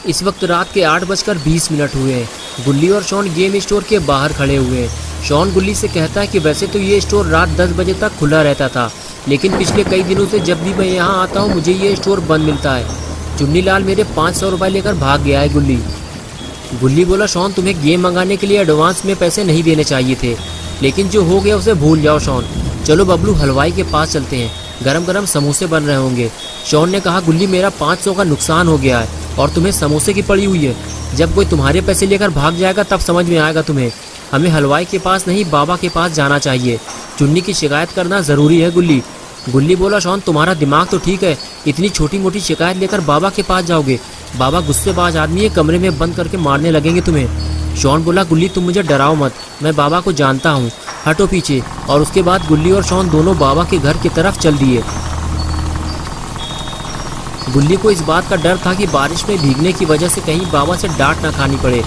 इस वक्त रात के 8:20 हुए हैं। गुल्ली और शॉन गेम स्टोर के बाहर खड़े हुए हैं। शॉन गुल्ली से कहता है कि वैसे तो ये स्टोर रात 10 बजे तक खुला रहता था, लेकिन पिछले कई दिनों से जब भी मैं यहाँ आता हूँ मुझे ये स्टोर बंद मिलता है। चुन्नी लाल मेरे 500 रुपये लेकर भाग गया है। गुल्ली बोला, शॉन तुम्हें गेम मंगाने के लिए एडवांस में पैसे नहीं देने चाहिए थे, लेकिन जो हो गया उसे भूल जाओ शॉन। चलो बबलू हलवाई के पास चलते हैं, गरम गरम समोसे बन रहे होंगे। शॉन ने कहा, गुल्ली मेरा 500 का नुकसान हो गया है और तुम्हें समोसे की पड़ी हुई है। जब कोई तुम्हारे पैसे लेकर भाग जाएगा तब समझ में आएगा तुम्हें। हमें हलवाई के पास नहीं बाबा के पास जाना चाहिए। चुन्नी की शिकायत करना ज़रूरी है गुल्ली बोला, शॉन तुम्हारा दिमाग तो ठीक है, इतनी छोटी मोटी शिकायत लेकर बाबा के पास जाओगे? बाबा गुस्सेबाज आदमी है, कमरे में बंद करके मारने लगेंगे तुम्हें। शॉन बोला, गुल्ली तुम मुझे डराओ मत, मैं बाबा को जानता हूँ, हटो पीछे। और उसके बाद गुल्ली और शॉन दोनों बाबा के घर की तरफ चल दिए। गुल्ली को इस बात का डर था कि बारिश में भीगने की वजह से कहीं बाबा से डांट ना खानी पड़े।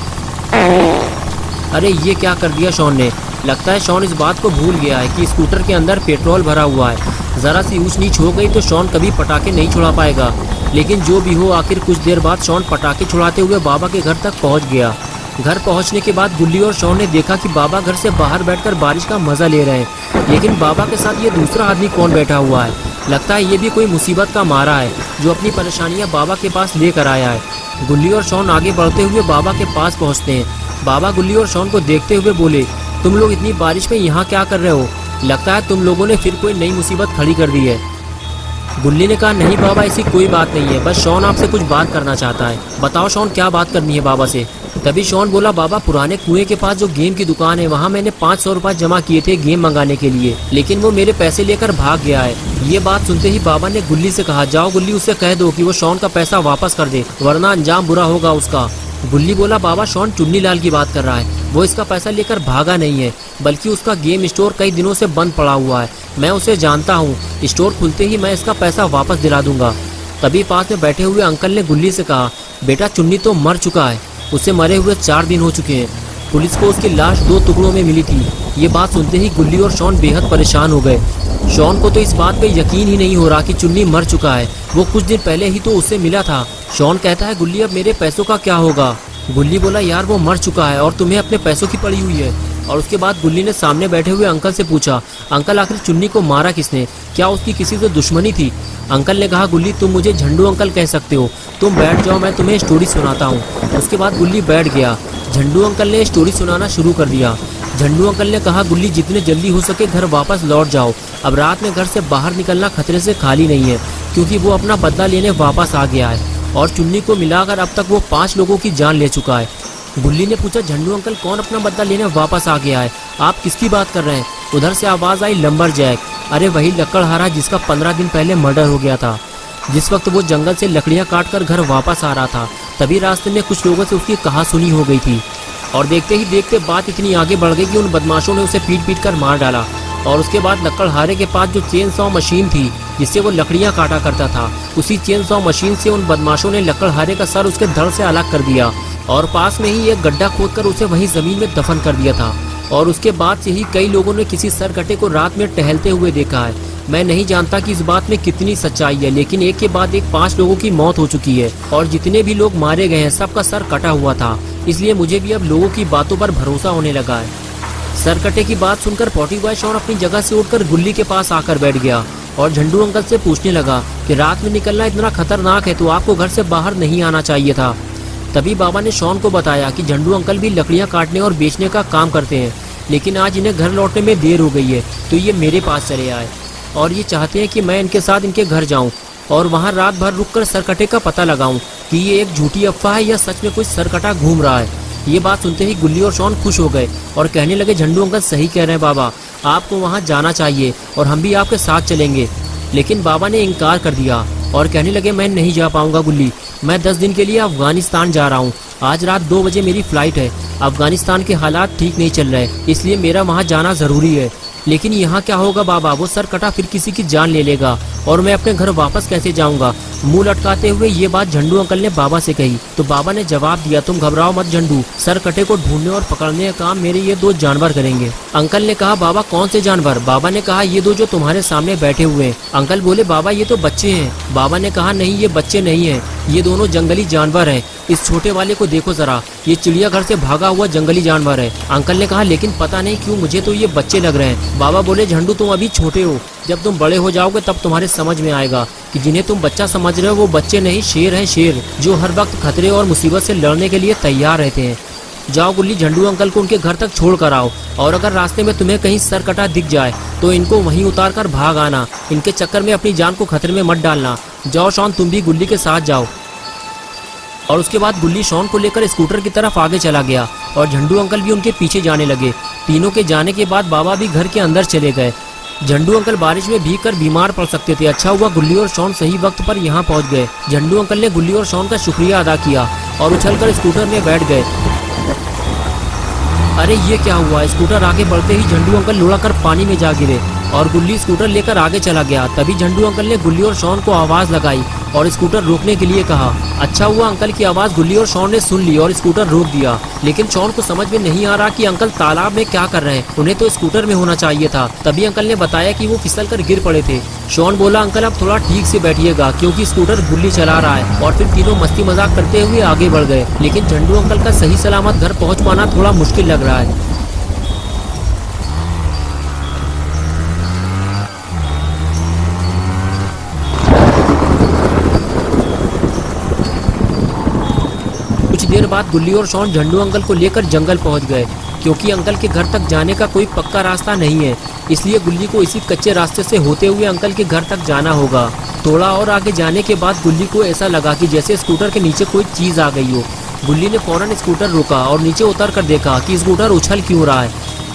अरे ये क्या कर दिया शॉन ने। लगता है शॉन इस बात को भूल गया है कि स्कूटर के अंदर पेट्रोल भरा हुआ है। ज़रा सी ऊंच नीच हो गई तो शॉन कभी पटाखे नहीं छुड़ा पाएगा। लेकिन जो भी हो, आखिर कुछ देर बाद शॉन पटाखे छुड़ाते हुए बाबा के घर तक पहुंच गया। घर पहुंचने के बाद गुल्ली और शॉन ने देखा कि बाबा घर से बाहर बैठकर बारिश का मज़ा ले रहे हैं, लेकिन बाबा के साथ ये दूसरा आदमी कौन बैठा हुआ है। लगता है ये भी कोई मुसीबत का मारा है जो अपनी परेशानियां बाबा के पास लेकर आया है। गुल्ली और शॉन आगे बढ़ते हुए बाबा के पास पहुंचते हैं। बाबा गुल्ली और शॉन को देखते हुए बोले, तुम लोग इतनी बारिश में यहाँ क्या कर रहे हो? लगता है तुम लोगों ने फिर कोई नई मुसीबत खड़ी कर दी है। गुल्ली ने कहा, नहीं बाबा ऐसी कोई बात नहीं है, बस शॉन आपसे कुछ बात करना चाहता है। बताओ शॉन क्या बात करनी है बाबा से? तभी शॉन बोला, बाबा पुराने कुएं के पास जो गेम की दुकान है वहाँ मैंने 500 रुपये जमा किए थे गेम मंगाने के लिए, लेकिन वो मेरे पैसे लेकर भाग गया है। ये बात सुनते ही बाबा ने गुल्ली से कहा, जाओ गुल्ली उससे कह दो कि वो शॉन का पैसा वापस कर दे, वरना अंजाम बुरा होगा उसका। गुल्ली बोला, बाबा शॉन चुन्नी लाल की बात कर रहा है, वो इसका पैसा लेकर भागा नहीं है, बल्कि उसका गेम स्टोर कई दिनों से बंद पड़ा हुआ है। मैं उसे जानता हूँ, स्टोर खुलते ही मैं इसका पैसा वापस दिला दूंगा। तभी पास में बैठे हुए अंकल ने गुल्ली से कहा, बेटा चुन्नी तो मर चुका है, उसे मरे हुए 4 दिन हो चुके हैं। पुलिस को उसकी लाश 2 टुकड़ों में मिली थी। ये बात सुनते ही गुल्ली और शॉन बेहद परेशान हो गए। शॉन को तो इस बात पे यकीन ही नहीं हो रहा कि चुन्नी मर चुका है, वो कुछ दिन पहले ही तो उससे मिला था। शॉन कहता है, गुल्ली अब मेरे पैसों का क्या होगा? गुल्ली बोला, यार वो मर चुका है और तुम्हें अपने पैसों की पड़ी हुई है। और उसके बाद गुल्ली ने सामने बैठे हुए अंकल से पूछा, अंकल आखिर चुन्नी को मारा किसने? क्या उसकी किसी से दुश्मनी थी? अंकल ने कहा, गुल्ली तुम मुझे झंडू अंकल कह सकते हो, तुम बैठ जाओ मैं तुम्हें स्टोरी सुनाता हूँ। उसके बाद गुल्ली बैठ गया। झंडू अंकल ने स्टोरी सुनाना शुरू कर दिया। झंडू अंकल ने कहा, गुल्ली जितने जल्दी हो सके घर वापस लौट जाओ, अब रात में घर से बाहर निकलना खतरे से खाली नहीं है, क्योंकि वो अपना बदला लेने वापस आ गया है और चुन्नी को मिलाकर अब तक वो 5 लोगों की जान ले चुका है। गुल्ली ने पूछा, झंडू अंकल कौन अपना बदला लेने वापस आ गया है? आप किसकी बात कर रहे हैं? उधर से आवाज़ आई, लंबरजैक। अरे वही लकड़हारा जिसका 15 दिन पहले मर्डर हो गया था। जिस वक्त वो जंगल से लकड़ियाँ काट कर घर वापस आ रहा था, तभी रास्ते में कुछ लोगों से उसकी कहासुनी हो गई थी और देखते ही देखते बात इतनी आगे बढ़ गई कि उन बदमाशों ने उसे पीट कर मार डाला। और उसके बाद लकड़हारे के पास जो चेन सॉ मशीन थी जिससे वो लकड़ियाँ काटा करता था, उसी चेन सॉ मशीन से उन बदमाशों ने लकड़हारे का सर उसके धड़ से अलग कर दिया और पास में ही एक गड्ढा खोदकर उसे वहीं जमीन में दफन कर दिया था। और उसके बाद से ही कई लोगों ने किसी सरकटे को रात में टहलते हुए देखा है। मैं नहीं जानता कि इस बात में कितनी सच्चाई है, लेकिन एक के बाद एक 5 लोगों की मौत हो चुकी है और जितने भी लोग मारे गए हैं सबका सर कटा हुआ था। इसलिए मुझे भी अब लोगों की बातों पर भरोसा होने लगा है। सरकटे की बात सुनकर पॉटी बॉय शॉन अपनी जगह से उठकर गुल्ली के पास आकर बैठ गया और झंडू अंकल से पूछने लगा कि रात में निकलना इतना खतरनाक है तो आपको घर से बाहर नहीं आना चाहिए था। तभी बाबा ने शॉन को बताया कि झंडू अंकल भी लकड़ियाँ काटने और बेचने का काम करते हैं, लेकिन आज इन्हें घर लौटने में देर हो गई है तो ये मेरे पास चले आए और ये चाहते हैं कि मैं इनके साथ इनके घर जाऊं और वहां रात भर रुककर सरकटे का पता लगाऊं कि ये एक झूठी अफवाह है या सच में कोई सरकटा घूम रहा है। ये बात सुनते ही गुल्ली और शॉन खुश हो गए और कहने लगे, झंडू अंकल सही कह रहे हैं बाबा, आपको वहाँ जाना चाहिए और हम भी आपके साथ चलेंगे। लेकिन बाबा ने इनकार कर दिया और कहने लगे, मैं नहीं जा पाऊंगा गुल्ली, मैं 10 दिन के लिए अफगानिस्तान जा रहा हूँ। आज रात 2 बजे मेरी फ्लाइट है। अफगानिस्तान के हालात ठीक नहीं चल रहे, इसलिए मेरा वहाँ जाना ज़रूरी है। लेकिन यहाँ क्या होगा बाबा, वो सर कटा फिर किसी की जान ले लेगा और मैं अपने घर वापस कैसे जाऊँगा? मुंह लटकाते हुए ये बात झंडू अंकल ने बाबा से कही तो बाबा ने जवाब दिया, तुम घबराओ मत झंडू, सर कटे को ढूंढने और पकड़ने का काम मेरे ये 2 जानवर करेंगे। अंकल ने कहा, बाबा कौन से जानवर? बाबा ने कहा, ये 2 जो तुम्हारे सामने बैठे हुए हैं। अंकल बोले, बाबा ये तो बच्चे हैं। बाबा ने कहा, नहीं ये बच्चे नहीं है, ये दोनों जंगली जानवर हैं। इस छोटे वाले को देखो जरा, ये चिड़ियाघर से भागा हुआ जंगली जानवर है। अंकल ने कहा लेकिन पता नहीं क्यों मुझे तो ये बच्चे लग रहे हैं। बाबा बोले झंडू तुम अभी छोटे हो, जब तुम बड़े हो जाओगे तब तुम्हारे समझ में आएगा कि जिन्हें तुम बच्चा समझ रहे हो वो बच्चे नहीं, शेर हैं शेर, जो हर वक्त खतरे और मुसीबत से लड़ने के लिए तैयार रहते हैं। जाओ गुल्ली, झंडू अंकल को उनके घर तक छोड़ कर आओ, और अगर रास्ते में तुम्हें कहीं सरकटा दिख जाए तो इनको वहीं उतार कर भाग आना। इनके चक्कर में अपनी जान को खतरे में मत डालना। जाओ शॉन, तुम भी गुल्ली के साथ जाओ। और उसके बाद गुल्ली शॉन को लेकर स्कूटर की तरफ आगे चला गया और झंडू अंकल भी उनके पीछे जाने लगे। तीनों के जाने के बाद बाबा भी घर के अंदर चले गए। झंडू अंकल बारिश में भीगकर बीमार पड़ सकते थे। अच्छा हुआ गुल्ली और शॉन सही वक्त पर यहाँ पहुँच गए। झंडू अंकल ने गुल्ली और शॉन का शुक्रिया अदा किया और उछलकर स्कूटर में बैठ गए। अरे ये क्या हुआ? स्कूटर आगे बढ़ते ही झंडू अंकल लुढ़कर पानी में जा गिरे और गुल्ली स्कूटर लेकर आगे चला गया। तभी झंडू अंकल ने गुल्ली और शॉन को आवाज लगाई और स्कूटर रोकने के लिए कहा। अच्छा हुआ अंकल की आवाज गुल्ली और शॉन ने सुन ली और स्कूटर रोक दिया। लेकिन शॉन को समझ में नहीं आ रहा कि अंकल तालाब में क्या कर रहे हैं, उन्हें तो स्कूटर में होना चाहिए था। तभी अंकल ने बताया कि वो फिसल कर गिर पड़े थे। शॉन बोला अंकल अब थोड़ा ठीक से बैठिएगा, क्योंकि स्कूटर गुल्ली चला रहा है। और फिर तीनों मस्ती मजाक करते हुए आगे बढ़ गए। लेकिन झंडू अंकल का सही सलामत घर पहुँच पाना थोड़ा मुश्किल लग रहा है। कुछ देर बाद गुल्ली और शॉन झंडू अंकल को लेकर जंगल पहुंच गए, क्योंकि अंकल के घर तक जाने का कोई पक्का रास्ता नहीं है। इसलिए गुल्ली को इसी कच्चे रास्ते से होते हुए अंकल के घर तक जाना होगा। थोड़ा और आगे जाने के बाद गुल्ली को ऐसा लगा कि जैसे स्कूटर के नीचे कोई चीज आ गई हो। गुल्ली ने फौरन स्कूटर रोका और नीचे उतर कर देखा कि स्कूटर उछल क्यों रहा है।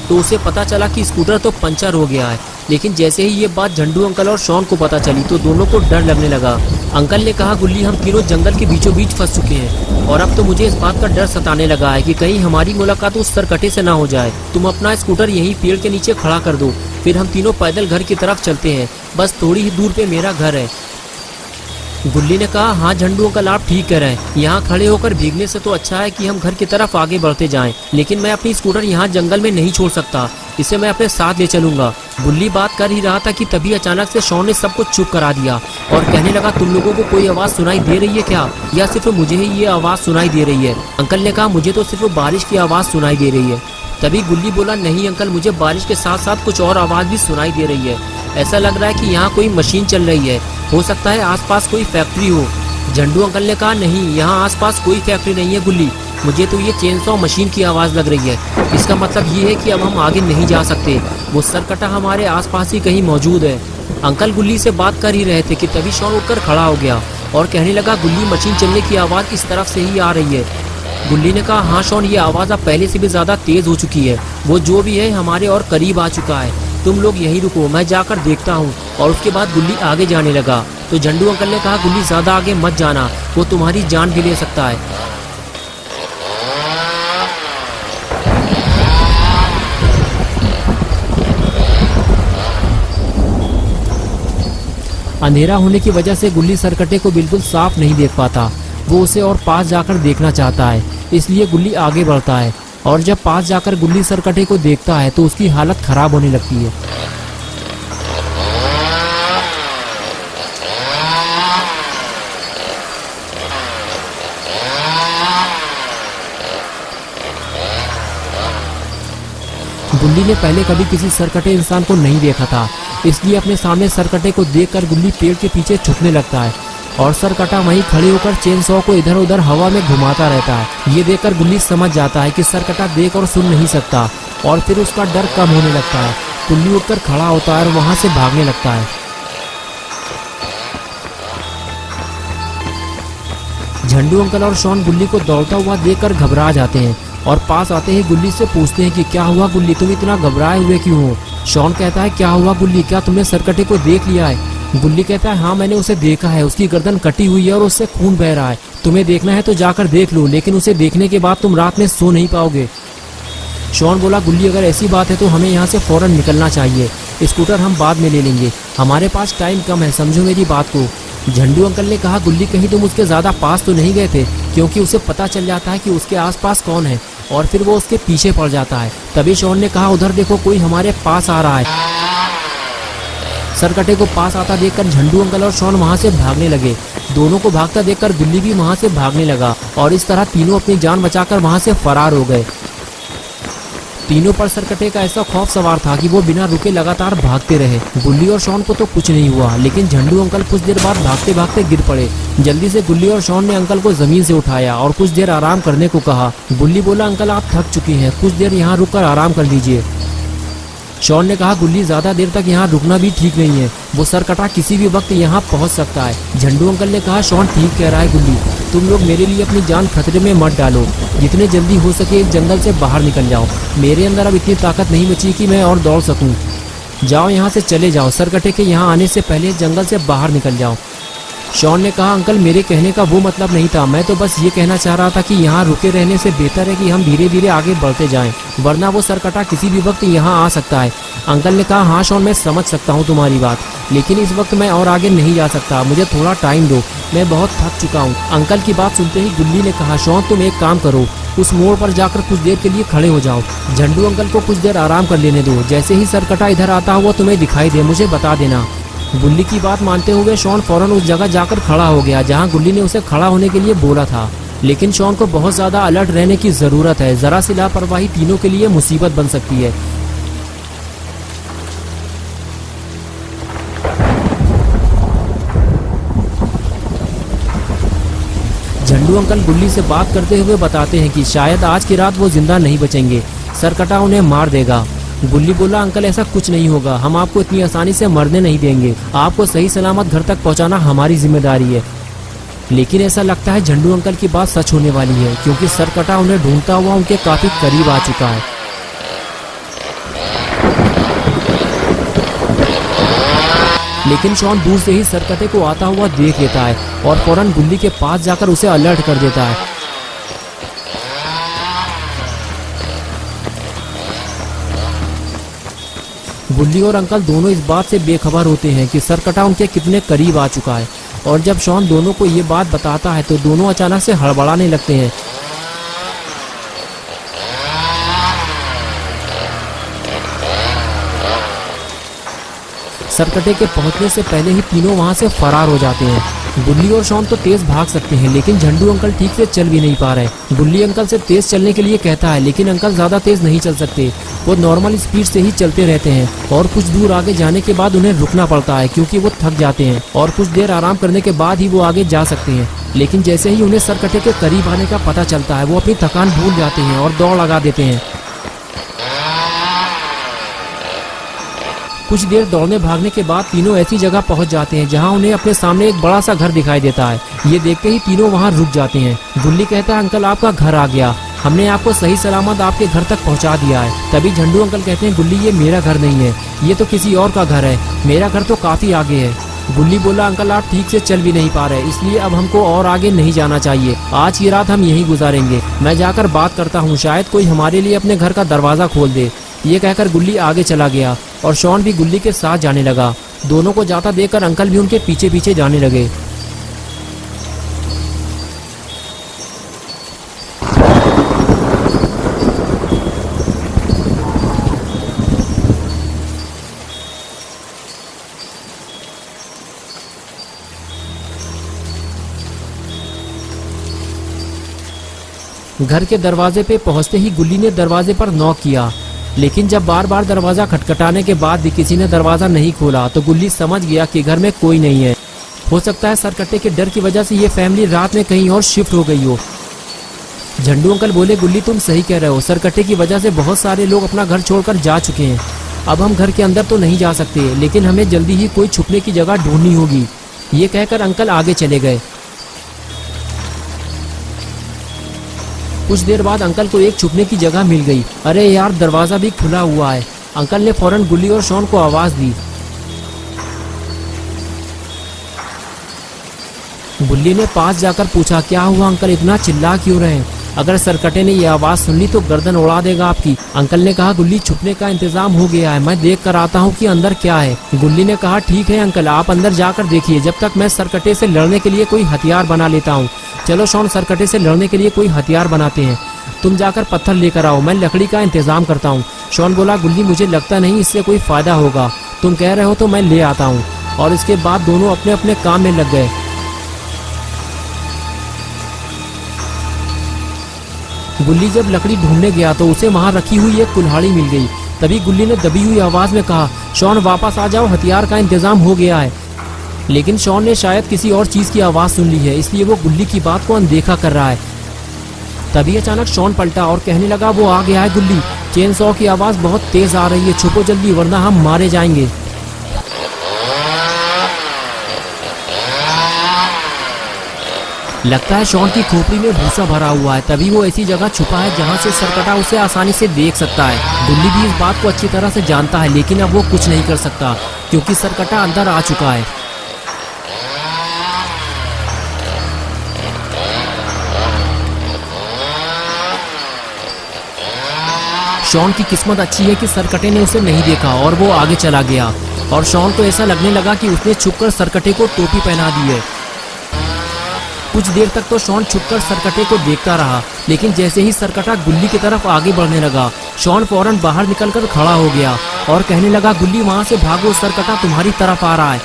तो उसे पता चला कि स्कूटर तो पंचर हो गया है। लेकिन जैसे ही ये बात झंडू अंकल और शॉन को पता चली तो दोनों को डर लगने लगा। अंकल ने कहा गुल्ली हम तीनों जंगल के बीचों बीच फंस चुके हैं और अब तो मुझे इस बात का डर सताने लगा है कि कहीं हमारी मुलाकात उस सरकटे से ना हो जाए। तुम अपना स्कूटर यहीं पेड़ के नीचे खड़ा कर दो, फिर हम तीनों पैदल घर की तरफ चलते हैं। बस थोड़ी ही दूर पे मेरा घर है। गुल्ली ने कहा हाँ झंडू अंकल आप ठीक कह रहे हैं, यहाँ खड़े होकर भीगने से तो अच्छा है कि हम घर की तरफ आगे बढ़ते जाएं। लेकिन मैं अपनी स्कूटर यहाँ जंगल में नहीं छोड़ सकता, इसे मैं अपने साथ ले चलूंगा। गुल्ली बात कर ही रहा था कि तभी अचानक से शॉन ने सब कुछ चुप करा दिया और कहने लगा तुम लोगों को कोई आवाज सुनाई दे रही है क्या, या सिर्फ मुझे ही ये आवाज सुनाई दे रही है? अंकल ने कहा मुझे तो सिर्फ बारिश की आवाज सुनाई दे रही है। तभी गुल्ली बोला नहीं अंकल, मुझे बारिश के साथ साथ कुछ और आवाज भी सुनाई दे रही है। ऐसा लग रहा है कि यहाँ कोई मशीन चल रही है, हो सकता है आसपास कोई फैक्ट्री हो। झंडू अंकल ने कहा नहीं, यहाँ आसपास कोई फैक्ट्री नहीं है गुल्ली, मुझे तो ये चेनसॉ मशीन की आवाज़ लग रही है। इसका मतलब ये है कि अब हम आगे नहीं जा सकते, वो सरकटा हमारे आसपास ही कहीं मौजूद है। अंकल गुल्ली से बात कर ही रहे थे कि तभी शॉन उठकर खड़ा हो गया और कहने लगा गुल्ली मशीन चलने की आवाज़ इस तरफ से ही आ रही है। गुल्ली ने कहा हाँ शॉन, ये आवाज़ अब पहले से भी ज़्यादा तेज़ हो चुकी है, वो जो भी है हमारे और करीब आ चुका है। तुम लोग यहीं रुको, मैं जाकर देखता हूँ। और उसके बाद गुल्ली आगे जाने लगा तो झंडू अंकल ने कहा गुल्ली ज़्यादा आगे मत जाना, वो तुम्हारी जान भी ले सकता है। अंधेरा होने की वजह से गुल्ली सरकटे को बिल्कुल साफ नहीं देख पाता, वो उसे और पास जाकर देखना चाहता है, इसलिए गुल्ली आगे बढ़ता है। और जब पास जाकर गुल्ली सरकटे को देखता है तो उसकी हालत खराब होने लगती है। गुल्ली ने पहले कभी किसी सरकटे इंसान को नहीं देखा था, इसलिए अपने सामने सरकटे को देखकर गुल्ली पेड़ के पीछे छुपने लगता है और सरकटा वहीं खड़े होकर चेनसॉ को इधर उधर हवा में घुमाता रहता है। ये देखकर गुल्ली समझ जाता है कि सरकटा देख और सुन नहीं सकता और फिर उसका डर कम होने लगता है। गुल्ली उठकर खड़ा होता है और वहां से भागने लगता है। झंडू अंकल और शॉन गुल्ली को दौड़ता हुआ देखकर घबरा जाते हैं और पास आते ही गुल्ली से पूछते हैं कि क्या हुआ गुल्ली, तुम इतना घबराए हुए क्यों हो? शॉन कहता है क्या हुआ गुल्ली, क्या तुमने सरकटे को देख लिया है? गुल्ली कहता है हाँ मैंने उसे देखा है, उसकी गर्दन कटी हुई है और उससे खून बह रहा है। तुम्हें देखना है तो जाकर देख लो, लेकिन उसे देखने के बाद तुम रात में सो नहीं पाओगे। शॉन बोला गुल्ली अगर ऐसी बात है तो हमें यहाँ से फौरन निकलना चाहिए, स्कूटर हम बाद में ले लेंगे, हमारे पास टाइम कम है, समझो मेरी बात को। झंडू अंकल ने कहा गुल्ली कहीं तुम उसके ज्यादा पास तो नहीं गए थे, क्योंकि उसे पता चल जाता है कि उसके आसपास कौन है और फिर वो उसके पीछे पड़ जाता है। तभी शॉन ने कहा उधर देखो कोई हमारे पास आ रहा है। सरकटे को पास आता देखकर झंडू अंकल और शॉन वहां से भागने लगे दोनों को भागता देखकर गुल्ली भी वहाँ से भागने लगा और इस तरह तीनों अपनी जान बचाकर वहाँ से फरार हो गए। तीनों पर सरकटे का ऐसा खौफ सवार था कि वो बिना रुके लगातार भागते रहे। गुल्ली और शॉन को तो कुछ नहीं हुआ, लेकिन झंडू अंकल कुछ देर बाद भागते भागते गिर पड़े। जल्दी से गुल्ली और शॉन ने अंकल को जमीन से उठाया और कुछ देर आराम करने को कहा। गुल्ली बोला, अंकल आप थक चुकी हैं, कुछ देर यहाँ रुककर आराम कर लीजिए। शॉन ने कहा, गुल्ली ज्यादा देर तक यहाँ रुकना भी ठीक नहीं है, वो सरकटा किसी भी वक्त यहाँ पहुँच सकता है। झंडू अंकल ने कहा, शॉन ठीक कह रहा है गुल्ली, तुम लोग मेरे लिए अपनी जान खतरे में मत डालो, जितने जल्दी हो सके इस जंगल से बाहर निकल जाओ। मेरे अंदर अब इतनी ताकत नहीं बची कि मैं और दौड़ सकूं। जाओ यहाँ से चले जाओ, सरकटे के यहाँ आने से पहले जंगल से बाहर निकल जाओ। शॉन ने कहा, अंकल मेरे कहने का वो मतलब नहीं था, मैं तो बस ये कहना चाह रहा था कि यहाँ रुके रहने से बेहतर है कि हम धीरे धीरे आगे बढ़ते जाएं, वरना वो सरकटा किसी भी वक्त यहाँ आ सकता है। अंकल ने कहा, हाँ शॉन मैं समझ सकता हूँ तुम्हारी बात, लेकिन इस वक्त मैं और आगे नहीं जा सकता, मुझे थोड़ा टाइम दो, मैं बहुत थक चुका हूँ। अंकल की बात सुनते ही गुल्ली ने कहा, शॉन तुम एक काम करो, उस मोड़ पर जाकर कुछ देर के लिए खड़े हो जाओ, झंडू अंकल को कुछ देर आराम कर लेने दो, जैसे ही सरकटा इधर आता हुआ तुम्हें दिखाई दे मुझे बता देना। गुल्ली की बात मानते हुए शॉन फौरन उस जगह जाकर खड़ा हो गया जहां गुल्ली ने उसे खड़ा होने के लिए बोला था। लेकिन शॉन को बहुत ज्यादा अलर्ट रहने की जरूरत है, जरा सी लापरवाही तीनों के लिए मुसीबत बन सकती है। झंडू अंकल गुल्ली से बात करते हुए बताते हैं कि शायद आज की रात वो जिंदा नहीं बचेंगे, सरकटा उन्हें मार देगा। गुल्ली बोला, अंकल ऐसा कुछ नहीं होगा, हम आपको इतनी आसानी से मरने नहीं देंगे, आपको सही सलामत घर तक पहुंचाना हमारी जिम्मेदारी है। लेकिन ऐसा लगता है झंडू अंकल की बात सच होने वाली है, क्योंकि सरकटा उन्हें ढूंढता हुआ उनके काफी करीब आ चुका है। लेकिन शॉन दूर से ही सरकटे को आता हुआ देख लेता है और फौरन गुल्ली के पास जाकर उसे अलर्ट कर देता है। गुल्ली और अंकल दोनों इस बात से बेखबर होते हैं कि सरकटा उनके कितने करीब आ चुका है, और जब शॉन दोनों को ये बात बताता है तो दोनों अचानक से हड़बड़ाने लगते हैं। सरकटे के पहुंचने से पहले ही तीनों वहां से फरार हो जाते हैं। गुल्ली और शॉन तो तेज भाग सकते हैं, लेकिन झंडू अंकल ठीक से चल भी नहीं पा रहे। गुल्ली अंकल से तेज चलने के लिए कहता है, लेकिन अंकल ज्यादा तेज नहीं चल सकते, वो नॉर्मल स्पीड से ही चलते रहते हैं और कुछ दूर आगे जाने के बाद उन्हें रुकना पड़ता है क्योंकि वो थक जाते हैं और कुछ देर आराम करने के बाद ही वो आगे जा सकते हैं। लेकिन जैसे ही उन्हें सरकटे के करीब आने का पता चलता है वो अपनी थकान भूल जाते हैं और दौड़ लगा देते हैं। कुछ देर दौड़ने भागने के बाद तीनों ऐसी जगह पहुंच जाते हैं जहां उन्हें अपने सामने एक बड़ा सा घर दिखाई देता है। ये देखते ही तीनों वहां रुक जाते हैं। गुल्ली कहता है, अंकल आपका घर आ गया, हमने आपको सही सलामत आपके घर तक पहुंचा दिया है। तभी झंडू अंकल कहते हैं, गुल्ली ये मेरा घर नहीं है, ये तो किसी और का घर है, मेरा घर तो काफी आगे है। गुल्ली बोला, अंकल आप ठीक से चल भी नहीं पा रहे, इसलिए अब हमको और आगे नहीं जाना चाहिए, आज की रात हम यहीं गुजारेंगे, मैं जाकर बात करता हूँ, शायद कोई हमारे लिए अपने घर का दरवाजा खोल दे। ये कहकर गुल्ली आगे चला गया और शॉन भी गुल्ली के साथ जाने लगा। दोनों को जाता देखकर अंकल भी उनके पीछे पीछे जाने लगे। घर के दरवाजे पे पहुंचते ही गुल्ली ने दरवाजे पर नॉक किया, लेकिन जब बार बार दरवाजा खटखटाने के बाद भी किसी ने दरवाजा नहीं खोला तो गुल्ली समझ गया कि घर में कोई नहीं है। हो सकता है सरकट्टे के डर की वजह से ये फैमिली रात में कहीं और शिफ्ट हो गई हो। झंडू अंकल बोले, गुल्ली तुम सही कह रहे हो, सरकट्टे की वजह से बहुत सारे लोग अपना घर छोड़कर जा चुके हैं। अब हम घर के अंदर तो नहीं जा सकते, लेकिन हमें जल्दी ही कोई छुपने की जगह ढूंढनी होगी। ये कहकर अंकल आगे चले गए। कुछ देर बाद अंकल को एक छुपने की जगह मिल गई। अरे यार, दरवाजा भी खुला हुआ है। अंकल ने फौरन गुल्ली और शॉन को आवाज दी। गुल्ली ने पास जाकर पूछा, क्या हुआ अंकल, इतना चिल्ला क्यों रहे हैं? अगर सरकटे ने यह आवाज सुन ली तो गर्दन उड़ा देगा आपकी। अंकल ने कहा, गुल्ली छुपने का इंतजाम हो गया है, मैं देख कर आता हूँ कि अंदर क्या है। गुल्ली ने कहा, ठीक है अंकल, आप अंदर जाकर देखिए, जब तक मैं सरकटे से लड़ने के लिए कोई हथियार बना लेता हूँ। चलो शॉन, सरकटे से लड़ने के लिए कोई हथियार बनाते हैं, तुम जाकर पत्थर लेकर आओ, मैं लकड़ी का इंतजाम करता हूँ। शॉन बोला, गुल्ली मुझे लगता नहीं इससे कोई फायदा होगा, तुम कह रहे हो तो मैं ले आता हूँ। और इसके बाद दोनों अपने अपने काम में लग गए। गुल्ली जब लकड़ी ढूंढने गया तो उसे वहाँ रखी हुई एक कुल्हाड़ी मिल गई। तभी गुल्ली ने दबी हुई आवाज में कहा, शॉन वापस आ जाओ, हथियार का इंतजाम हो गया है। लेकिन शॉन ने शायद किसी और चीज की आवाज सुन ली है, इसलिए वो गुल्ली की बात को अनदेखा कर रहा है। तभी अचानक शॉन पलटा और कहने लगा, वो आ गया है गुल्ली, चेन सॉ की आवाज बहुत तेज आ रही है, छुपो जल्दी वरना हम मारे जाएंगे। लगता है शॉन की खोपड़ी में भूसा भरा हुआ है, तभी वो ऐसी जगह छुपा है जहाँ से सरकटा उसे आसानी से देख सकता है। गुल्ली भी इस बात को अच्छी तरह से जानता है, लेकिन अब वो कुछ नहीं कर सकता क्योंकि सरकटा अंदर आ चुका है। शॉन की किस्मत अच्छी है कि सरकटे ने उसे नहीं देखा और वो आगे चला गया। और शॉन को ऐसा लगने लगा कि उसने छुपकर सरकटे को टोपी पहना दी है। कुछ देर तक तो शॉन छुपकर सरकटे को देखता रहा, लेकिन जैसे ही सरकटा गुल्ली की तरफ आगे बढ़ने लगा, शॉन फौरन बाहर निकलकर खड़ा हो गया और कहने लगा, गुल्ली वहां से भागो, सरकटा तुम्हारी तरफ आ रहा है।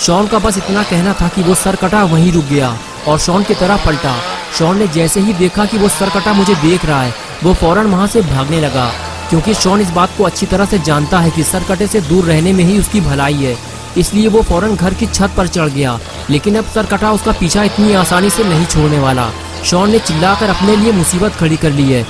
शॉन का बस इतना कहना था कि वो सरकटा वहीं रुक गया और शॉन की तरफ पलटा। शॉन ने जैसे ही देखा कि वो सरकटा मुझे देख रहा है, वो फौरन वहां से भागने लगा, क्योंकि शॉन इस बात को अच्छी तरह से जानता है कि सरकटे से दूर रहने में ही उसकी भलाई है। इसलिए वो फौरन घर की छत पर चढ़ गया, लेकिन अब सरकटा उसका पीछा इतनी आसानी से नहीं छोड़ने वाला। शॉन ने चिल्लाकर अपने लिए मुसीबत खड़ी कर ली है।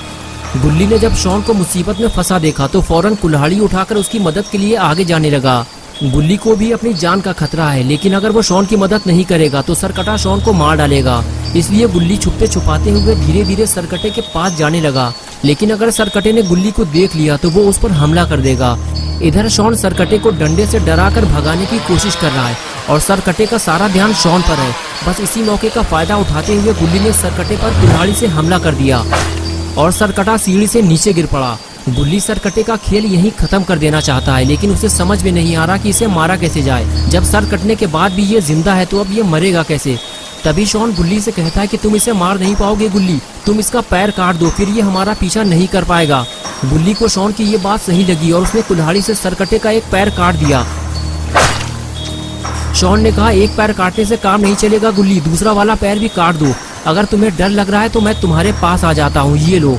गुल्ली ने जब शॉन को मुसीबत में फंसा देखा तो फौरन कुल्हाड़ी उठाकर उसकी मदद के लिए आगे जाने लगा। गुल्ली को भी अपनी जान का खतरा है, लेकिन अगर वो शॉन की मदद नहीं करेगा तो सरकटा शॉन को मार डालेगा। इसलिए गुल्ली छुपते छुपाते हुए धीरे धीरे सरकटे के पास जाने लगा, लेकिन अगर सरकटे ने गुल्ली को देख लिया तो वो उस पर हमला कर देगा। इधर शॉन सरकटे को डंडे से डराकर भगाने की कोशिश कर रहा है और सरकटे का सारा ध्यान शॉन पर है। बस इसी मौके का फायदा उठाते हुए गुल्ली ने सरकटे पर कुल्हाड़ी से हमला कर दिया और सरकटा सीढ़ी से नीचे गिर पड़ा। गुल्ली सरकटे का खेल यहीं खत्म कर देना चाहता है, लेकिन उसे समझ में नहीं आ रहा कि इसे मारा कैसे जाए। जब सर कटने के बाद भी ये जिंदा है तो अब ये मरेगा कैसे। तभी शॉन गुल्ली से कहता है कि तुम इसे मार नहीं पाओगे गुल्ली, तुम इसका पैर काट दो, फिर ये हमारा पीछा नहीं कर पाएगा। गुल्ली को शॉन की ये बात सही लगी और उसने कुल्हाड़ी से सरकटे का एक पैर काट दिया। शॉन ने कहा, एक पैर काटने से काम नहीं चलेगा गुल्ली, दूसरा वाला पैर भी काट दो। अगर तुम्हें डर लग रहा है तो मैं तुम्हारे पास आ जाता हूँ, ये लो।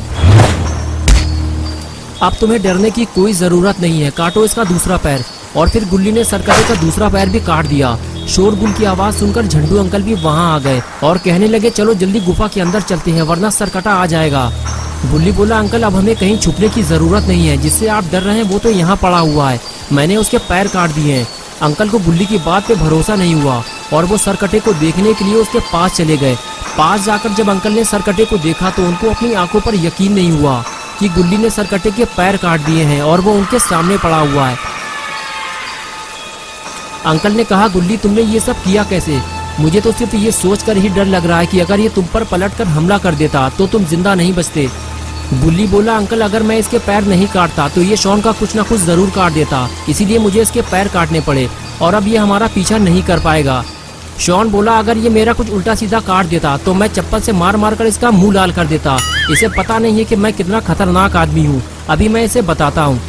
अब तुम्हें डरने की कोई जरूरत नहीं है, काटो इसका दूसरा पैर। और फिर गुल्ली ने सरकटे का दूसरा पैर भी काट दिया। शोरगुल की आवाज सुनकर झंडू अंकल भी वहां आ गए और कहने लगे, चलो जल्दी गुफा के अंदर चलते हैं वरना सरकटा आ जाएगा। गुल्ली बोला, अंकल अब हमें कहीं छुपने की जरूरत नहीं है, जिससे आप डर रहे हैं वो तो यहाँ पड़ा हुआ है, मैंने उसके पैर काट दिए हैं। अंकल को गुल्ली की बात पे भरोसा नहीं हुआ और वो सरकटे को देखने के लिए उसके पास चले गए। पास जाकर जब अंकल ने सरकटे को देखा तो उनको अपनी आंखों पर यकीन नहीं हुआ कि गुल्ली ने सरकटे के पैर काट दिए हैं और वो उनके सामने पड़ा हुआ है। अंकल ने कहा, गुल्ली तुमने ये सब किया कैसे? मुझे तो सिर्फ ये सोचकर ही डर लग रहा है कि अगर ये तुम पर पलटकर हमला कर देता तो तुम जिंदा नहीं बचते। गुल्ली बोला, अंकल अगर मैं इसके पैर नहीं काटता तो ये शॉन का कुछ ना कुछ जरूर काट देता, इसीलिए मुझे इसके पैर काटने पड़े और अब ये हमारा पीछा नहीं कर पाएगा। शॉन बोला, अगर ये मेरा कुछ उल्टा सीधा काट देता तो मैं चप्पल से मार मार कर इसका मुंह लाल कर देता। इसे पता नहीं है कि मैं कितना खतरनाक आदमी हूँ, अभी मैं इसे बताता हूँ।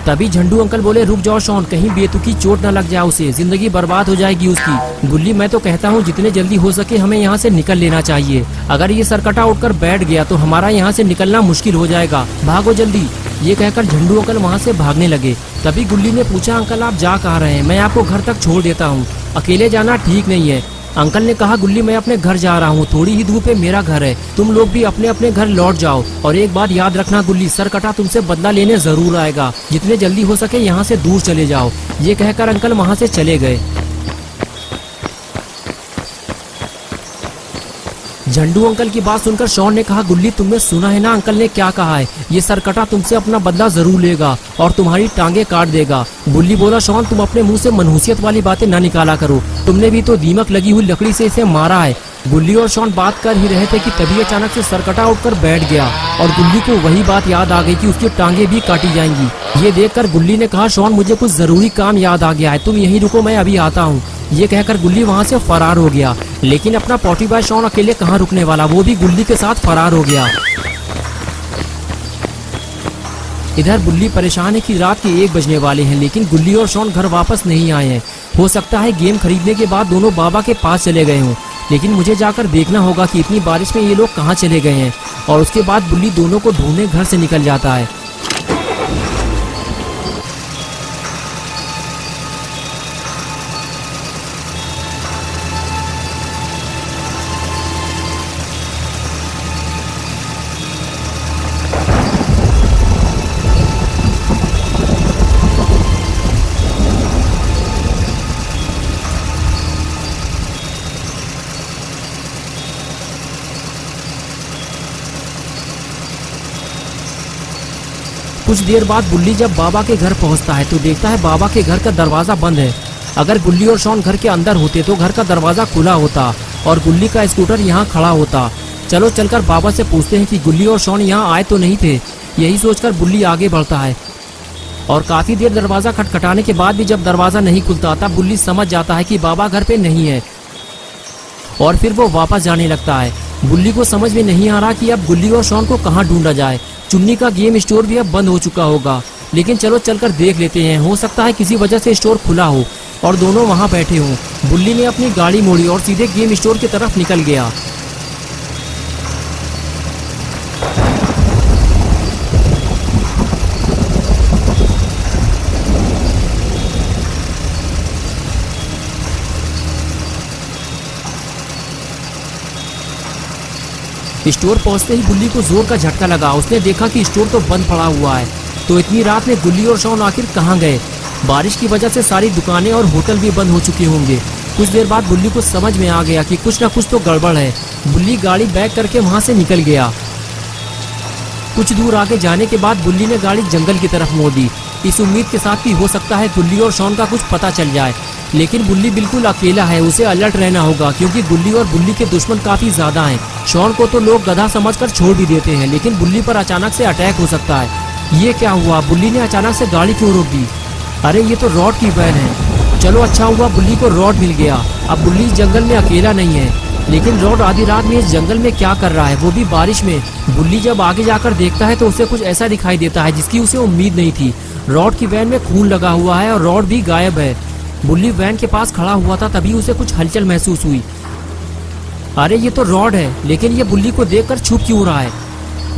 तभी झंडू अंकल बोले, रुक जाओ शॉन, कहीं बेतुकी चोट न लग जाए उसे, जिंदगी बर्बाद हो जाएगी उसकी। गुल्ली मैं तो कहता हूँ जितने जल्दी हो सके हमें यहाँ से निकल लेना चाहिए, अगर ये सरकटा उठकर बैठ गया तो हमारा यहाँ से निकलना मुश्किल हो जाएगा, भागो जल्दी। ये कहकर झंडू अंकल वहाँ से भागने लगे। तभी गुल्ली ने पूछा, अंकल आप जा कहाँ रहे हैं? मैं आपको घर तक छोड़ देता हूँ, अकेले जाना ठीक नहीं है। अंकल ने कहा, गुल्ली मैं अपने घर जा रहा हूँ, थोड़ी ही दूर पे मेरा घर है, तुम लोग भी अपने अपने घर लौट जाओ। और एक बात याद रखना गुल्ली, सरकटा तुमसे बदला लेने जरूर आएगा, जितने जल्दी हो सके यहाँ से दूर चले जाओ। ये कहकर अंकल वहाँ से चले गए। झंडू अंकल की बात सुनकर शॉन ने कहा, गुल्ली तुमने सुना है ना अंकल ने क्या कहा है, ये सरकटा तुमसे अपना बदला जरूर लेगा और तुम्हारी टांगे काट देगा। गुल्ली बोला, शॉन तुम अपने मुंह से मनहूसियत वाली बातें न निकाला करो, तुमने भी तो दीमक लगी हुई लकड़ी से इसे मारा है। गुल्ली और शॉन बात कर ही रहे थे कि तभी अचानक से सरकटा उठकर बैठ गया और गुल्ली को वही बात याद आ गई कि उसकी टांगे भी काटी जाएंगी। ये देखकर गुल्ली ने कहा, शॉन मुझे कुछ जरूरी काम याद आ गया है, तुम यहीं रुको मैं अभी आता हूँ। ये कहकर गुल्ली वहाँ से फरार हो गया, लेकिन अपना पॉटी बॉय शॉन अकेले कहाँ रुकने वाला, वो भी गुल्ली के साथ फरार हो गया। इधर गुल्ली परेशान है कि रात के 1 बजने वाले हैं, लेकिन गुल्ली और शॉन घर वापस नहीं आए हैं। हो सकता है गेम खरीदने के बाद दोनों बाबा के पास चले गए हों। लेकिन मुझे जाकर देखना होगा कि इतनी बारिश में ये लोग कहाँ चले गए हैं। और उसके बाद बुल्ली दोनों को ढूंढने घर से निकल जाता है। कुछ देर बाद बुल्ली जब बाबा के घर पहुंचता है तो देखता है बाबा के घर का दरवाजा बंद है। अगर गुल्ली और शॉन घर के अंदर होते तो घर का दरवाजा खुला होता और गुल्ली का स्कूटर यहाँ खड़ा होता। चलो चलकर बाबा से पूछते हैं कि गुल्ली और शॉन यहाँ आए तो नहीं थे। यही सोचकर बुल्ली आगे बढ़ता है और काफी देर दरवाजा खटखटाने के बाद भी जब दरवाजा नहीं खुलता तब बुल्ली समझ जाता है कि बाबा घर पे नहीं है और फिर वो वापस जाने लगता है। बुल्ली को समझ में नहीं आ रहा कि अब गुल्ली और शॉन को कहाँ ढूंढा जाए। चुन्नी का गेम स्टोर भी अब बंद हो चुका होगा, लेकिन चलो चलकर देख लेते हैं। हो सकता है किसी वजह से स्टोर खुला हो और दोनों वहां बैठे हों। बुल्ली ने अपनी गाड़ी मोड़ी और सीधे गेम स्टोर की तरफ निकल गया। स्टोर पहुंचते ही बुल्ली को जोर का झटका लगा। उसने देखा कि स्टोर तो बंद पड़ा हुआ है। तो इतनी रात में गुल्ली और शॉन आखिर कहाँ गए? बारिश की वजह से सारी दुकानें और होटल भी बंद हो चुके होंगे। कुछ देर बाद बुल्ली को समझ में आ गया कि कुछ न कुछ तो गड़बड़ है। बुल्ली गाड़ी बैक करके वहां से निकल गया। कुछ दूर आगे जाने के बाद बुल्ली ने गाड़ी जंगल की तरफ मोड़ दी, इस उम्मीद के साथ कि हो सकता है गुल्ली और शॉन का कुछ पता चल जाए। लेकिन बुल्ली बिल्कुल अकेला है, उसे अलर्ट रहना होगा क्योंकि गुल्ली और बुल्ली के दुश्मन काफी ज्यादा हैं। शॉन को तो लोग गधा समझकर छोड़ भी देते हैं, लेकिन बुल्ली पर अचानक से अटैक हो सकता है। ये क्या हुआ? बुल्ली ने अचानक से गाड़ी क्यों रोक दी? अरे ये तो रॉड की वैन है। चलो अच्छा हुआ बुल्ली को रॉड मिल गया। अब बुल्ली इस जंगल में अकेला नहीं है। लेकिन रॉड आधी रात में इस जंगल में क्या कर रहा है, वो भी बारिश में? बुल्ली जब आगे जाकर देखता है तो उसे कुछ ऐसा दिखाई देता है जिसकी उसे उम्मीद नहीं थी। रॉड की वैन में खून लगा हुआ है और रॉड भी गायब है। बुल्ली वैन के पास खड़ा हुआ था, तभी उसे कुछ हलचल महसूस हुई। अरे ये तो रॉड है, लेकिन ये बुल्ली को देखकर छुप क्यों रहा है?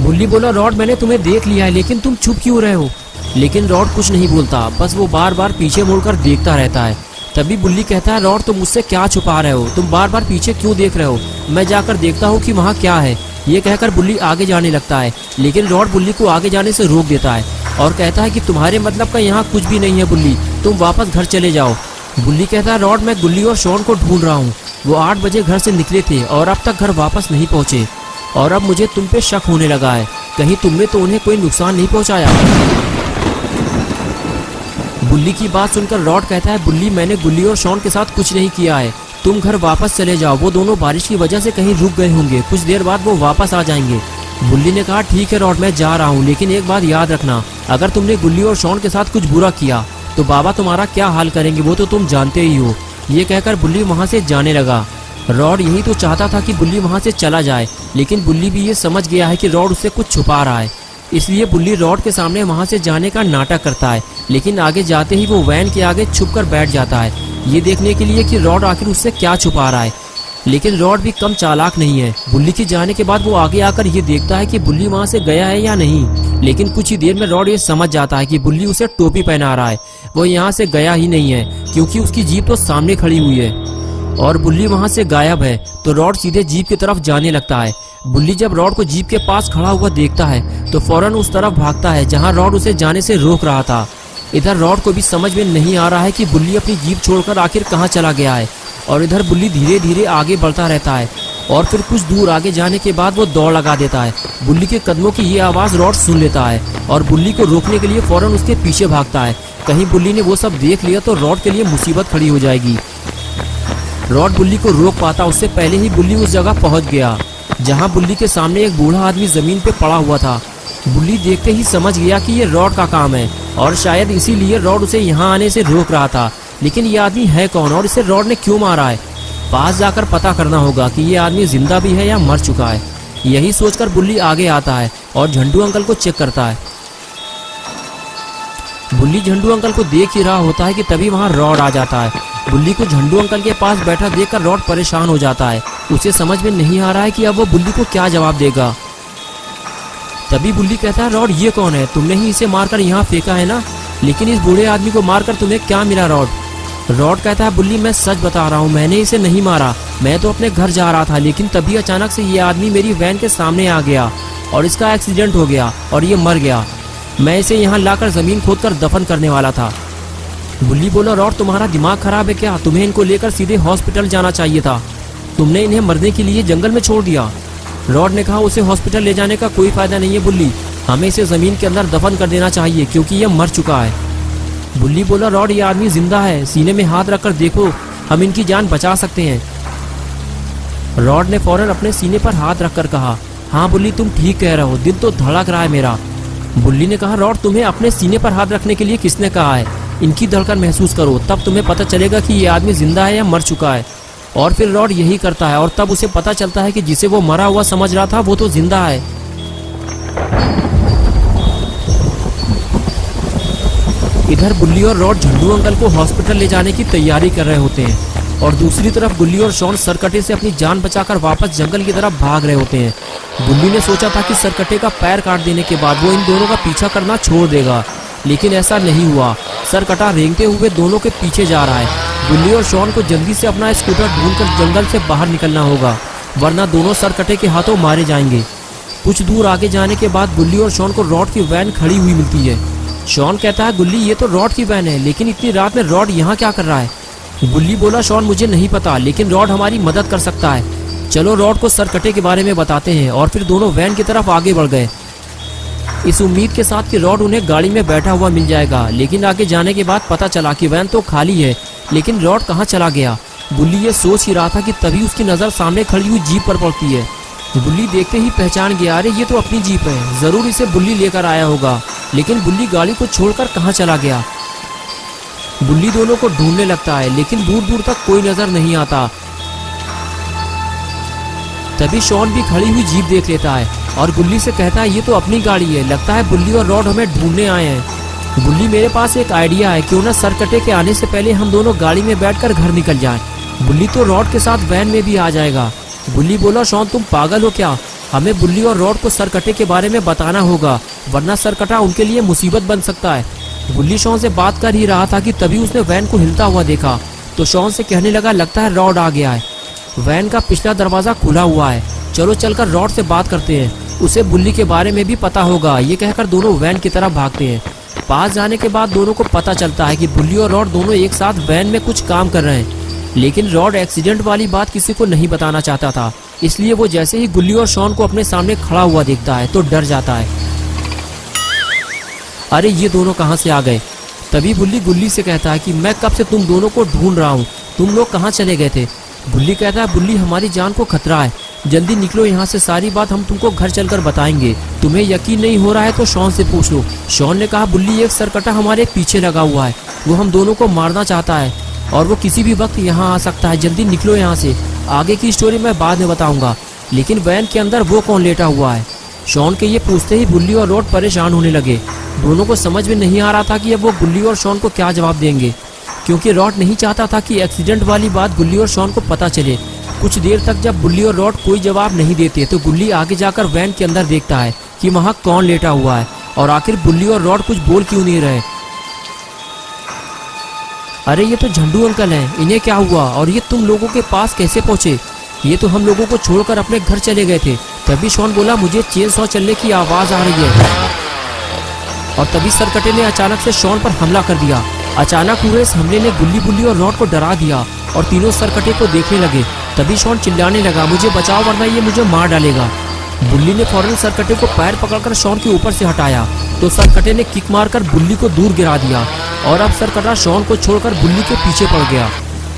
बुल्ली बोला, रॉड मैंने तुम्हें देख लिया है, लेकिन तुम छुप क्यों रहे हो? लेकिन रॉड कुछ नहीं बोलता, बस वो बार बार पीछे मुड़कर देखता रहता है। तभी बुल्ली कहता है, रॉड तुम मुझसे क्या छुपा रहे हो? तुम बार बार पीछे क्यों देख रहे हो? मैं जाकर देखता हूँ कि वहाँ क्या है। ये कहकर बुल्ली आगे जाने लगता है, लेकिन रॉड बुल्ली को आगे जाने से रोक देता है और कहता है कि तुम्हारे मतलब का यहाँ कुछ भी नहीं है बुल्ली, तुम वापस घर चले जाओ। बुल्ली कहता है, रॉड मैं गुल्ली और शॉन को ढूंढ रहा हूँ। वो 8 बजे घर से निकले थे और अब तक घर वापस नहीं पहुँचे और अब मुझे तुम पे शक होने लगा है। कहीं तुमने तो उन्हें कोई नुकसान नहीं पहुँचाया? बुल्ली की बात सुनकर रॉड कहता है, बुल्ली मैंने गुल्ली और शॉन के साथ कुछ नहीं किया है, तुम घर वापस चले जाओ। वो दोनों बारिश की वजह से कहीं रुक गए होंगे, कुछ देर बाद वो वापस आ जाएंगे। बुल्ली ने कहा, ठीक है रॉड मैं जा रहा हूँ, लेकिन एक बात याद रखना, अगर तुमने गुल्ली और शॉन के साथ कुछ बुरा किया तो बाबा तुम्हारा क्या हाल करेंगे वो तो तुम जानते ही हो। ये कहकर बुल्ली वहाँ से जाने लगा। रॉड यही तो चाहता था कि बुल्ली वहाँ से चला जाए, लेकिन बुल्ली भी ये समझ गया है कि रॉड उससे कुछ छुपा रहा है। इसलिए बुल्ली रॉड के सामने वहाँ से जाने का नाटक करता है, लेकिन आगे जाते ही वो वैन के आगे छुपकर बैठ जाता है, ये देखने के लिए कि रॉड आखिर उससे क्या छुपा रहा है। लेकिन रॉड भी कम चालाक नहीं है। बुल्ली के जाने के बाद वो आगे आकर ये देखता है कि बुल्ली वहाँ से गया है या नहीं। लेकिन कुछ ही देर में रॉड ये समझ जाता है कि बुल्ली उसे टोपी पहना रहा है। वो यहाँ से गया ही नहीं है क्योंकि उसकी जीप तो सामने खड़ी हुई है और बुल्ली वहाँ से गायब है। तो रॉड सीधे जीप की तरफ जाने लगता है। बुल्ली जब रॉड को जीप के पास खड़ा हुआ देखता है तो फौरन उस तरफ भागता है जहाँ रॉड उसे जाने से रोक रहा था। इधर रॉड को भी समझ में नहीं आ रहा है कि बुल्ली अपनी जीप छोड़कर आखिर कहाँ चला गया है और इधर बुल्ली धीरे धीरे आगे बढ़ता रहता है और फिर कुछ दूर आगे जाने के बाद वो दौड़ लगा देता है। बुल्ली के कदमों की ये आवाज़ रॉड सुन लेता है और बुल्ली को रोकने के लिए फौरन उसके पीछे भागता है। कहीं बुल्ली ने वो सब देख लिया तो रॉड के लिए मुसीबत खड़ी हो जाएगी। रॉड बुल्ली को रोक पाता उससे पहले ही बुल्ली उस जगह पहुंच गया जहां बुल्ली के सामने एक बूढ़ा आदमी जमीन पे पड़ा हुआ था। बुल्ली देखते ही समझ गया कि ये रॉड का काम है और शायद इसीलिए रॉड उसे यहाँ आने से रोक रहा था। लेकिन ये आदमी है कौन और इसे रॉड ने क्यों मारा है? पास जाकर पता करना होगा कि ये आदमी जिंदा भी है या मर चुका है। यही सोचकर बुल्ली आगे आता है और झंडू अंकल को चेक करता है। बुल्ली झंडू अंकल को देख ही रहा होता है कि तभी वहाँ रॉड आ जाता है। बुल्ली को झंडू अंकल के पास बैठा देखकर रॉड परेशान हो जाता है उसे समझ में नहीं आ रहा है कि अब वो बुल्ली को क्या जवाब देगा। तभी बुल्ली कहता है, रॉड ये कौन है? तुमने ही इसे मारकर यहाँ फेंका है ना, लेकिन इस बूढ़े आदमी को मारकर तुम्हें क्या मिला रॉड? रॉड कहता है, बुल्ली मैं सच बता रहा हूँ, मैंने इसे नहीं मारा। मैं तो अपने घर जा रहा था, लेकिन तभी अचानक से ये आदमी मेरी वैन के सामने आ गया और इसका एक्सीडेंट हो गया और ये मर गया। मैं इसे यहाँ लाकर जमीन खोदकर दफन करने वाला था। बुल्ली बोला, रॉड तुम्हारा दिमाग खराब है क्या? तुम्हें इनको लेकर सीधे हॉस्पिटल जाना चाहिए था, तुमने इन्हें मरने के लिए जंगल में छोड़ दिया। रॉड ने कहा, उसे हॉस्पिटल ले जाने का कोई फायदा नहीं है बुल्ली, हमें इसे जमीन के अंदर दफन कर देना चाहिए क्योंकि यह मर चुका है। बुल्ली बोला, रॉड ये आदमी जिंदा है, सीने में हाथ रखकर देखो, हम इनकी जान बचा सकते हैं। रॉड ने फौरन अपने सीने पर हाथ रखकर कहा, हाँ बुल्ली तुम ठीक कह रहे हो, दिल तो धड़क रहा है मेरा। बुल्ली ने कहा, रॉड तुम्हें अपने सीने पर हाथ रखने के लिए किसने कहा है? इनकी धड़कन महसूस करो, तब तुम्हें पता चलेगा कि ये आदमी जिंदा है या मर चुका है। और फिर रॉड यही करता है और तब उसे पता चलता है कि जिसे वो मरा हुआ समझ रहा था वो तो जिंदा है। इधर बुल्ली और रॉड झंडू अंकल को हॉस्पिटल ले जाने की तैयारी कर रहे होते हैं और दूसरी तरफ बुल्ली और शॉन सरकटे से अपनी जान बचाकर वापस जंगल की तरफ भाग रहे होते हैं। बुल्ली ने सोचा था कि सरकटे का पैर काट देने के बाद वो इन दोनों का पीछा करना छोड़ देगा, लेकिन ऐसा नहीं हुआ। सरकटा रेंगते हुए दोनों के पीछे जा रहा है। बुल्ली और शॉन को जल्दी से अपना स्कूटर ढूंढकर जंगल से बाहर निकलना होगा, वरना दोनों सरकटे के हाथों मारे जाएंगे। कुछ दूर आगे जाने के बाद बुल्ली और शॉन को रॉड की वैन खड़ी हुई मिलती है। शॉन कहता है, गुल्ली ये तो रॉड की वैन है, लेकिन इतनी रात में रॉड यहाँ क्या कर रहा है? गुल्ली बोला, शॉन मुझे नहीं पता, लेकिन रॉड हमारी मदद कर सकता है। चलो रॉड को सरकटे के बारे में बताते हैं। और फिर दोनों वैन की तरफ आगे बढ़ गए, इस उम्मीद के साथ कि रॉड उन्हें गाड़ी में बैठा हुआ मिल जाएगा। लेकिन आगे जाने के बाद पता चला कि वैन तो खाली है, लेकिन रॉड कहाँ चला गया? बुल्ली ये सोच ही रहा था कि तभी उसकी नज़र सामने खड़ी हुई जीप पर पड़ती है। बुल्ली देखते ही पहचान गया, अरे ये तो अपनी जीप है, जरूर इसे बुल्ली लेकर आया होगा। लेकिन बुल्ली गाड़ी को छोड़कर कहाँ चला गया? बुल्ली दोनों को ढूंढने लगता है, लेकिन दूर दूर तक कोई नजर नहीं आता। तभी शॉन भी खड़ी हुई जीप देख लेता है और बुल्ली से कहता है, ये तो अपनी गाड़ी है, लगता है बुल्ली और रॉड हमें ढूंढने आए हैं। बुल्ली, मेरे पास एक आइडिया है, क्यों ना सरकटे के आने से पहले हम दोनों गाड़ी में बैठकर घर निकल जाएं। बुल्ली तो रॉड के साथ वैन में भी आ जाएगा। बुल्ली बोला, शॉन तुम पागल हो क्या? हमें बुल्ली और रॉड को सरकटे के बारे में बताना होगा, वरना सरकटा उनके लिए मुसीबत बन सकता है। बुल्ली शॉन से बात कर ही रहा था कि तभी उसने वैन को हिलता हुआ देखा, तो शॉन से कहने लगा, लगता है रॉड आ गया है। वैन का पिछला दरवाजा खुला हुआ है, चलो चलकर रॉड से बात करते हैं, उसे बुल्ली के बारे में भी पता होगा। ये कहकर दोनों वैन की तरफ भागते हैं। पास जाने के बाद दोनों को पता चलता है कि बुल्ली और रॉड दोनों एक साथ वैन में कुछ काम कर रहे हैं। लेकिन रॉड एक्सीडेंट वाली बात किसी को नहीं बताना चाहता था, इसलिए वो जैसे ही गुल्ली और शॉन को अपने सामने खड़ा हुआ देखता है तो डर जाता है। अरे ये दोनों कहाँ से आ गए? तभी बुल्ली गुल्ली से कहता है कि मैं कब से तुम दोनों को ढूंढ रहा हूँ, तुम लोग कहाँ चले गए थे? गुल्ली कहता है, बुल्ली हमारी जान को खतरा है, जल्दी निकलो यहाँ से, सारी बात हम तुमको घर चलकर बताएंगे। तुम्हें यकीन नहीं हो रहा है तो शॉन से पूछ लो। शॉन ने कहा, बुल्ली एक सरकटा हमारे पीछे लगा हुआ है, वो हम दोनों को मारना चाहता है और वो किसी भी वक्त यहाँ आ सकता है, जल्दी निकलो यहाँ से। आगे की स्टोरी मैं बाद में बताऊंगा। लेकिन वैन के अंदर वो कौन लेटा हुआ है? शॉन के ये पूछते ही बुल्ली और रॉड परेशान होने लगे। दोनों को समझ में नहीं आ रहा था कि अब वो बुल्ली और शॉन को क्या जवाब देंगे, क्योंकि रॉड नहीं चाहता था कि एक्सीडेंट वाली बात गुल्ली और शॉन को पता चले। कुछ देर तक जब बुल्ली और रॉड कोई जवाब नहीं देते तो गुल्ली आगे जाकर वैन के अंदर देखता है कि वहाँ कौन लेटा हुआ है और आखिर बुल्ली और रॉड कुछ बोल क्यों नहीं रहे। अरे ये तो झंडू अंकल हैं, इन्हें क्या हुआ और ये तुम लोगों के पास कैसे पहुंचे? ये तो हम लोगों को छोड़कर अपने घर चले गए थे। तभी शॉन बोला, मुझे चेन सॉ चलने की आवाज आ रही है। और तभी सरकटे ने अचानक से शॉन पर हमला कर दिया। अचानक हुए इस हमले ने बुल्ली और रॉड को डरा दिया और तीनों सरकटे को देखने लगे। तभी शॉन चिल्लाने लगा, मुझे बचाओ वरना ये मुझे मार डालेगा। बुल्ली ने फौरन सरकटे को पैर पकड़कर शॉन के ऊपर से हटाया तो सरकटे ने किक मारकर बुल्ली को दूर गिरा दिया और अब सरकटा शॉन को छोड़कर बुल्ली के पीछे पड़ गया।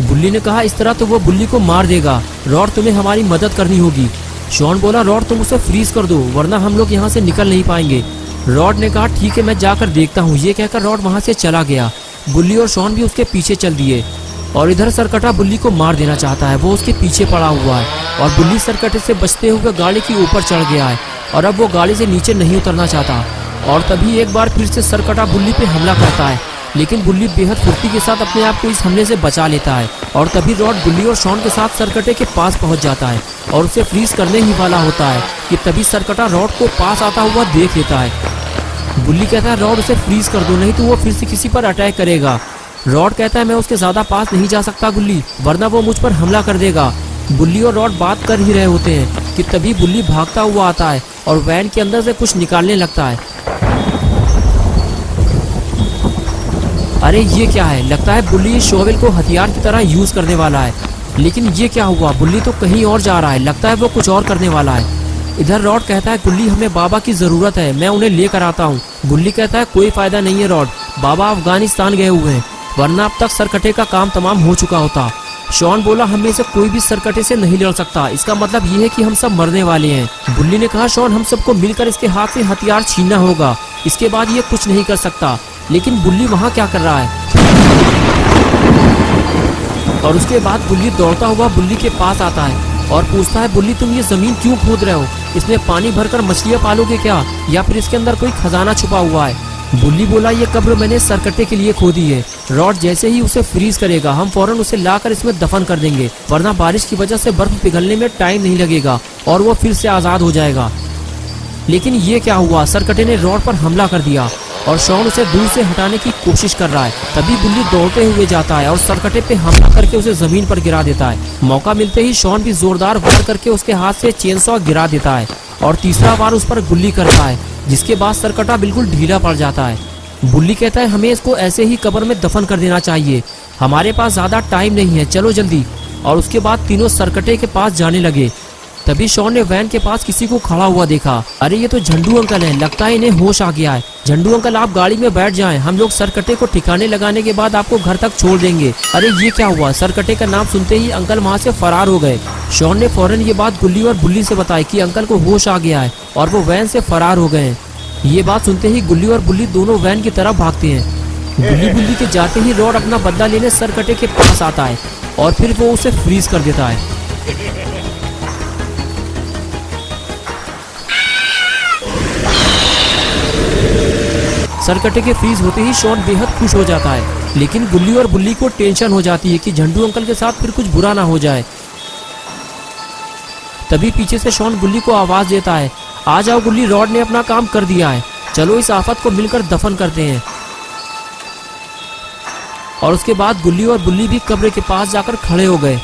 बुल्ली ने कहा, इस तरह तो वो बुल्ली को मार देगा, रॉड तुम्हें हमारी मदद करनी होगी। शॉन बोला, रॉड तुम उसे फ्रीज कर दो वरना हम लोग यहाँ से निकल नहीं पाएंगे। रॉड ने कहा, ठीक है मैं जाकर देखता हूँ। ये कहकर रॉड वहाँ से चला गया। बुल्ली और शॉन भी उसके पीछे चल दिए और इधर सरकटा बुल्ली को मार देना चाहता है, वो उसके पीछे पड़ा हुआ है और बुल्ली सरकटे से बचते हुए गाड़ी के ऊपर चढ़ गया है और अब वो गाड़ी से नीचे नहीं उतरना चाहता। और तभी एक बार फिर से सरकटा बुल्ली पे हमला करता है। लेकिन बुल्ली बेहद फुर्ती के साथ अपने आप को इस हमले से बचा लेता है और तभी रॉड बुल्ली और शॉन के साथ सरकटे के पास पहुंच जाता है और उसे फ्रीज करने ही वाला होता है कि तभी सरकटा रॉड को पास आता हुआ देख लेता है। बुल्ली कहता है रॉड उसे फ्रीज कर दो, नहीं तो वो फिर से किसी पर अटैक करेगा। रॉड कहता है मैं उसके ज्यादा पास नहीं जा सकता गुल्ली, वरना वो मुझ पर हमला कर देगा। बुल्ली और रॉड बात कर ही रहे होते हैं कि तभी बुल्ली भागता हुआ आता है और वैन के अंदर से कुछ निकालने लगता है। अरे ये क्या है, लगता है बुल्ली इस शोवेल को हथियार की तरह यूज करने वाला है। लेकिन ये क्या हुआ, बुल्ली तो कहीं और जा रहा है, लगता है वो कुछ और करने वाला है। इधर रॉड कहता है गुल्ली हमें बाबा की जरूरत है, मैं उन्हें लेकर आता हूँ। गुल्ली कहता है कोई फायदा नहीं है रॉड, बाबा अफगानिस्तान गए हुए हैं, वरना अब तक सरकटे का काम तमाम हो चुका होता। शॉन बोला हम में से कोई भी सरकटे से नहीं लड़ सकता, इसका मतलब ये है कि हम सब मरने वाले हैं। बुल्ली ने कहा शॉन हम सबको मिलकर इसके हाथ से हथियार छीनना होगा, इसके बाद ये कुछ नहीं कर सकता। लेकिन बुल्ली वहाँ क्या कर रहा है? और उसके बाद बुल्ली दौड़ता हुआ बुल्ली के पास आता है और पूछता है बुल्ली तुम ये जमीन क्यों खोद रहे हो, इसमें पानी भरकर मछलियाँ पालोगे क्या, या फिर इसके अंदर कोई खजाना छुपा हुआ है? बुल्ली बोला ये कब्र मैंने सरकटे के लिए खोदी है, रॉड जैसे ही उसे फ्रीज करेगा हम फौरन उसे लाकर इसमें दफन कर देंगे, वरना बारिश की वजह से बर्फ पिघलने में टाइम नहीं लगेगा और वो फिर से आजाद हो जाएगा। लेकिन ये क्या हुआ, सरकटे ने रॉड पर हमला कर दिया और शॉन उसे दूर से हटाने की कोशिश कर रहा है। तभी बुल्ली दौड़ते हुए जाता है और सरकटे पे हमला करके उसे जमीन पर गिरा देता है। मौका मिलते ही शॉन भी जोरदार वार करके उसके हाथ से चेनसॉ गिरा देता है और तीसरा वार उस पर गुल्ली करता है, जिसके बाद सरकटा बिल्कुल ढीला पड़ जाता है। बुल्ली कहता है हमें इसको ऐसे ही कब्र में दफन कर देना चाहिए, हमारे पास ज्यादा टाइम नहीं है, चलो जल्दी। और उसके बाद तीनों सरकटे के पास जाने लगे। तभी शॉन ने वैन के पास किसी को खड़ा हुआ देखा। अरे ये तो झंडू अंकल हैं, लगता है इन्हें होश आ गया है। झंडू अंकल आप गाड़ी में बैठ जाएं, हम लोग सरकटे को ठिकाने लगाने के बाद आपको घर तक छोड़ देंगे। अरे ये क्या हुआ, सरकटे का नाम सुनते ही अंकल वहाँ से फरार हो गए। शॉन ने फौरन ये बात गुल्ली और बुल्ली से बताई कि अंकल को होश आ गया है और वो वैन से फरार हो गए हैं। ये बात सुनते ही गुल्ली और बुल्ली दोनों वैन की तरफ भागते हैं। बुल्ली के जाते ही रॉड अपना बदला लेने सरकटे के पास आता है और फिर वो उसे फ्रीज कर देता है। सरकटे के फ्रीज होते ही शॉन बेहद खुश हो जाता है, लेकिन गुल्ली और बुल्ली को टेंशन हो जाती है कि झंडू अंकल के साथ फिर कुछ बुरा ना हो जाए। तभी पीछे से शॉन गुल्ली को आवाज देता है आ जाओ गुल्ली, रॉड ने अपना काम कर दिया है, चलो इस आफत को मिलकर दफन करते हैं। और उसके बाद गुल्ली और बुल्ली भी कब्र के पास जाकर खड़े हो गए।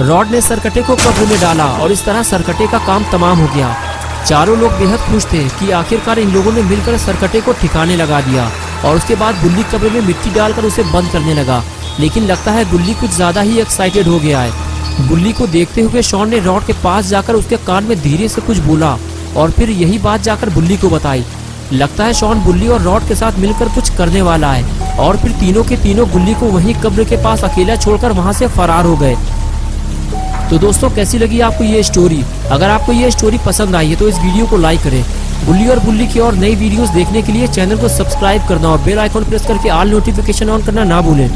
रॉड ने सरकटे को कब्र में डाला और इस तरह सरकटे का काम तमाम हो गया। चारों लोग बेहद खुश थे कि आखिरकार इन लोगों ने मिलकर सरकटे को ठिकाने लगा दिया। और उसके बाद गुल्ली कब्र में मिट्टी डालकर उसे बंद करने लगा, लेकिन लगता है गुल्ली कुछ ज्यादा ही एक्साइटेड हो गया है। गुल्ली को देखते हुए शॉन ने रॉड के पास जाकर उसके कान में धीरे से कुछ बोला और फिर यही बात जाकर बुल्ली को बताई। लगता है शॉन बुल्ली और रॉड के साथ मिलकर कुछ करने वाला है और फिर तीनों के तीनों गुल्ली को वहीं कब्र के पास अकेला छोड़कर वहां से फरार हो गए। तो दोस्तों कैसी लगी आपको ये स्टोरी? अगर आपको ये स्टोरी पसंद आई है तो इस वीडियो को लाइक करें। गुल्ली और बुल्ली की और नई वीडियोस देखने के लिए चैनल को सब्सक्राइब करना और बेल आइकॉन प्रेस करके ऑल नोटिफिकेशन ऑन करना ना भूलें।